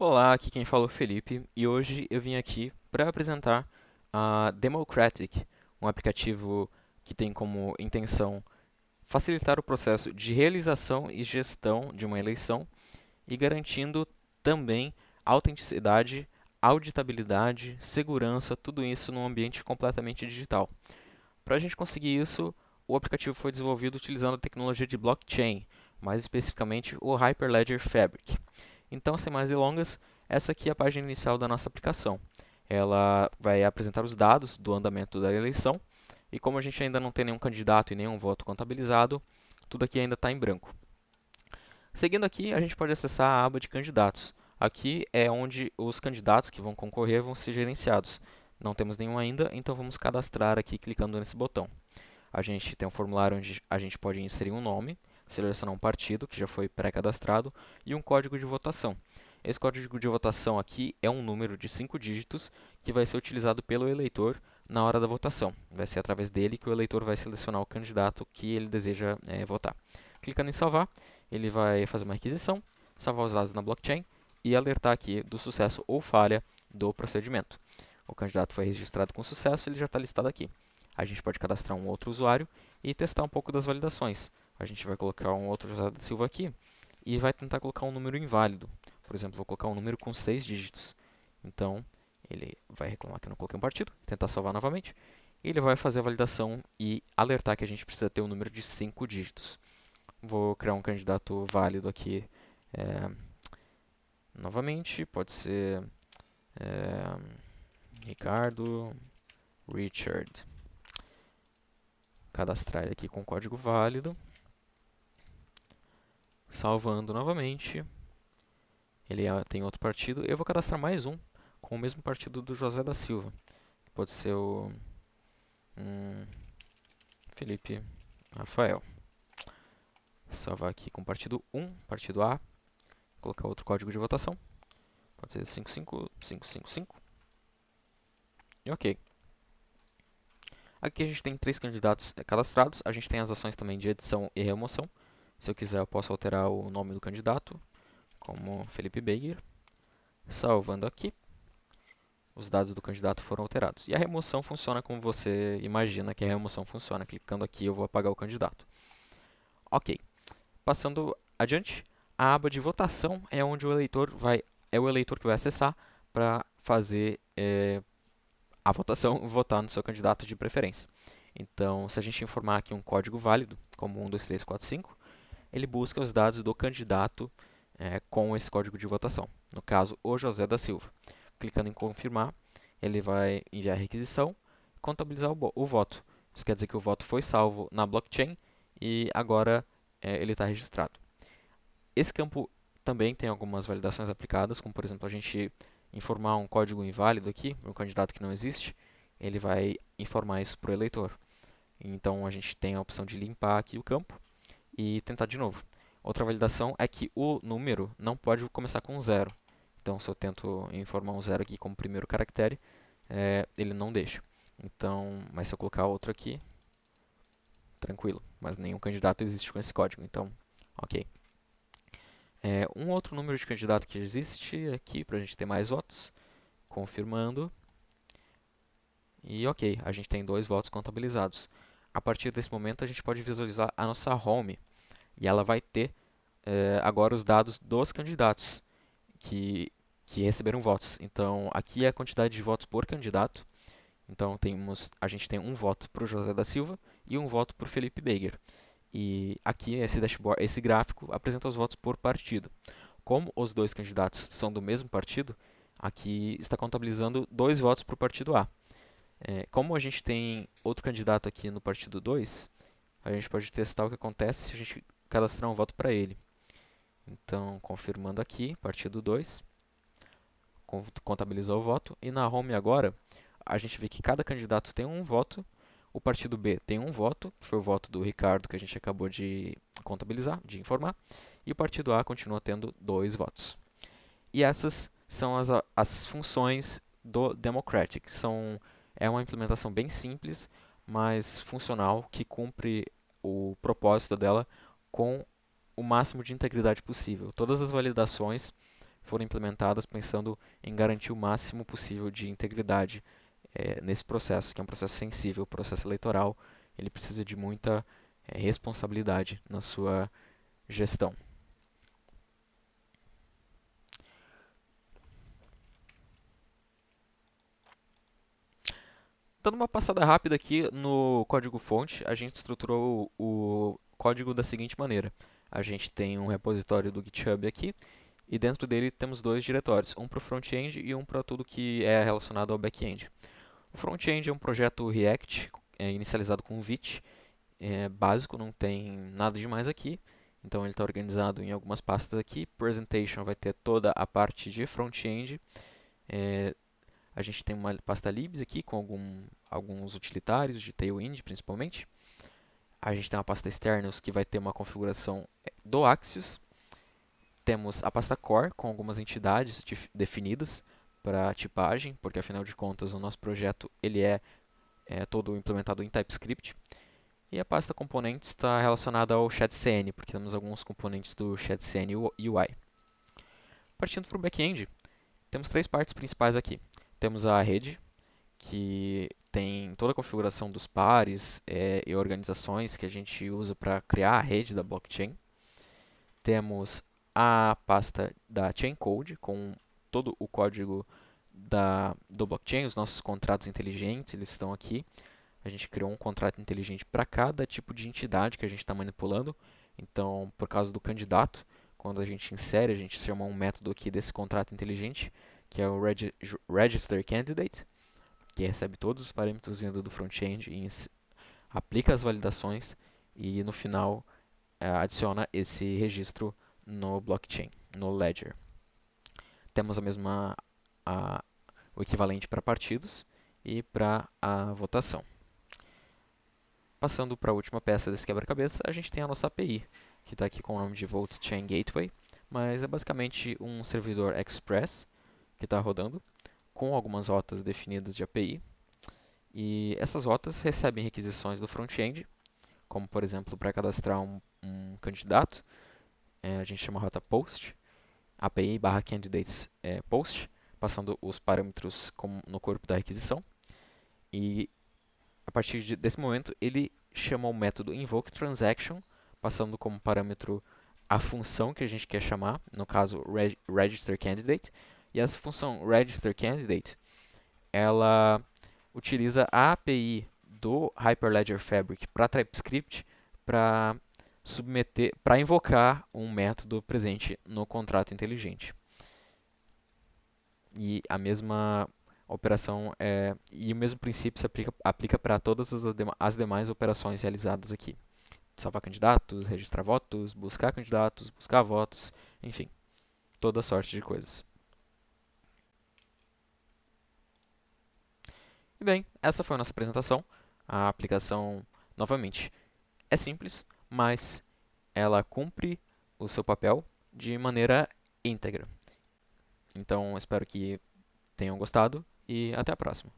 Olá, aqui quem fala é o Felipe e hoje eu vim aqui para apresentar a Democratic, um aplicativo que tem como intenção facilitar o processo de realização e gestão de uma eleição e garantindo também autenticidade, auditabilidade, segurança, tudo isso num ambiente completamente digital. Para a gente conseguir isso, o aplicativo foi desenvolvido utilizando a tecnologia de blockchain, mais especificamente o Hyperledger Fabric. Então, sem mais delongas, essa aqui é a página inicial da nossa aplicação. Ela vai apresentar os dados do andamento da eleição e como a gente ainda não tem nenhum candidato e nenhum voto contabilizado, tudo aqui ainda está em branco. Seguindo aqui, a gente pode acessar a aba de candidatos. Aqui é onde os candidatos que vão concorrer vão ser gerenciados. Não temos nenhum ainda, então vamos cadastrar aqui clicando nesse botão. A gente tem um formulário onde a gente pode inserir um nome, selecionar um partido que já foi pré-cadastrado e um código de votação. Esse código de votação aqui é um número de 5 dígitos que vai ser utilizado pelo eleitor na hora da votação. Vai ser através dele que o eleitor vai selecionar o candidato que ele deseja votar. Clicando em salvar, ele vai fazer uma requisição, salvar os dados na blockchain e alertar aqui do sucesso ou falha do procedimento. O candidato foi registrado com sucesso, ele já está listado aqui. A gente pode cadastrar um outro usuário e testar um pouco das validações. A gente vai colocar um outro José da Silva aqui e vai tentar colocar um número inválido. Por exemplo, vou colocar um número com 6 dígitos. Então, ele vai reclamar que eu não coloquei um partido, tentar salvar novamente. E ele vai fazer a validação e alertar que a gente precisa ter um número de 5 dígitos. Vou criar um candidato válido aqui é, novamente. Pode ser é, Ricardo Richard. Cadastrar ele aqui com código válido. Salvando novamente. Ele tem outro partido. Eu vou cadastrar mais um com o mesmo partido do José da Silva. Pode ser o Felipe Rafael. Salvar aqui com partido 1, partido A. Colocar outro código de votação. Pode ser 55555. E ok. Aqui a gente tem três candidatos cadastrados. A gente tem as ações também de edição e remoção. Se eu quiser, eu posso alterar o nome do candidato, como Felipe Beyer. Salvando aqui. Os dados do candidato foram alterados. E a remoção funciona como você imagina que a remoção funciona. Clicando aqui, eu vou apagar o candidato. Ok. Passando adiante, a aba de votação é onde é o eleitor que vai acessar para fazer a votação, votar no seu candidato de preferência. Então, se a gente informar aqui um código válido, como 12345, ele busca os dados do candidato com esse código de votação. No caso, o José da Silva. Clicando em confirmar, ele vai enviar a requisição e contabilizar o voto. Isso quer dizer que o voto foi salvo na blockchain e agora ele está registrado. Esse campo também tem algumas validações aplicadas, como por exemplo a gente informar um código inválido aqui, um candidato que não existe, ele vai informar isso para o eleitor. Então a gente tem a opção de limpar aqui o campo e tentar de novo. Outra validação é que o número não pode começar com zero. Então, se eu tento informar um zero aqui como primeiro caractere, ele não deixa. Então, mas se eu colocar outro aqui, tranquilo. Mas nenhum candidato existe com esse código, então, ok. Um outro número de candidato que existe aqui para a gente ter mais votos, confirmando. E ok, a gente tem dois votos contabilizados. A partir desse momento, a gente pode visualizar a nossa home e ela vai ter agora os dados dos candidatos que receberam votos. Então, aqui é a quantidade de votos por candidato. Então, a gente tem um voto para o José da Silva e um voto para o Felipe Beger. E aqui esse dashboard, esse gráfico apresenta os votos por partido. Como os dois candidatos são do mesmo partido, aqui está contabilizando dois votos para o partido A. Como a gente tem outro candidato aqui no partido 2, a gente pode testar o que acontece se a gente cadastrar um voto para ele. Então, confirmando aqui, partido 2, contabilizou o voto. E na home agora, a gente vê que cada candidato tem um voto. O partido B tem um voto, que foi o voto do Ricardo que a gente acabou de contabilizar, de informar. E o partido A continua tendo dois votos. E essas são as funções do Democratic. É uma implementação bem simples, mas funcional, que cumpre o propósito dela com o máximo de integridade possível. Todas as validações foram implementadas pensando em garantir o máximo possível de integridade nesse processo, que é um processo sensível, o processo eleitoral. Ele precisa de muita responsabilidade na sua gestão. Dando uma passada rápida aqui no código-fonte, a gente estruturou o código da seguinte maneira. A gente tem um repositório do GitHub aqui, e dentro dele temos dois diretórios, um para o front-end e um para tudo que é relacionado ao back-end. O front-end é um projeto React, inicializado com Vite, básico, não tem nada demais aqui. Então ele está organizado em algumas pastas aqui. Presentation vai ter toda a parte de front-end. É, a gente tem uma pasta libs aqui com alguns utilitários de Tailwind principalmente. A gente tem uma pasta externos que vai ter uma configuração do Axios. Temos a pasta core com algumas entidades definidas para tipagem, porque afinal de contas o nosso projeto ele é todo implementado em TypeScript. E a pasta componentes está relacionada ao ChatCN, porque temos alguns componentes do ChatCN UI. Partindo para o back-end, temos três partes principais aqui. Temos a rede, que tem toda a configuração dos pares e organizações que a gente usa para criar a rede da blockchain. Temos a pasta da Chain Code, com todo o código do blockchain, os nossos contratos inteligentes, eles estão aqui. A gente criou um contrato inteligente para cada tipo de entidade que a gente está manipulando. Então, por causa do candidato, quando a gente insere, a gente chama um método aqui desse contrato inteligente, que é o Register Candidate, que recebe todos os parâmetros vindo do front-end e aplica as validações e no final adiciona esse registro no blockchain, no ledger. Temos a, o equivalente para partidos e para a votação. Passando para a última peça desse quebra-cabeça, a gente tem a nossa API, que está aqui com o nome de Volt Chain Gateway, mas é basicamente um servidor Express que está rodando, com algumas rotas definidas de API. E essas rotas recebem requisições do front-end, como por exemplo para cadastrar um candidato, a gente chama a rota POST, API/candidates POST, passando os parâmetros no corpo da requisição. E a partir desse momento, ele chama o método invokeTransaction, passando como parâmetro a função que a gente quer chamar, no caso registerCandidate. E essa função registerCandidate, ela utiliza a API do Hyperledger Fabric para TypeScript para para invocar um método presente no contrato inteligente. E a mesma operação e o mesmo princípio se aplica para todas as demais operações realizadas aqui. Salvar candidatos, registrar votos, buscar votos, enfim, toda sorte de coisas. E bem, essa foi a nossa apresentação. A aplicação, novamente, é simples, mas ela cumpre o seu papel de maneira íntegra. Então, espero que tenham gostado e até a próxima.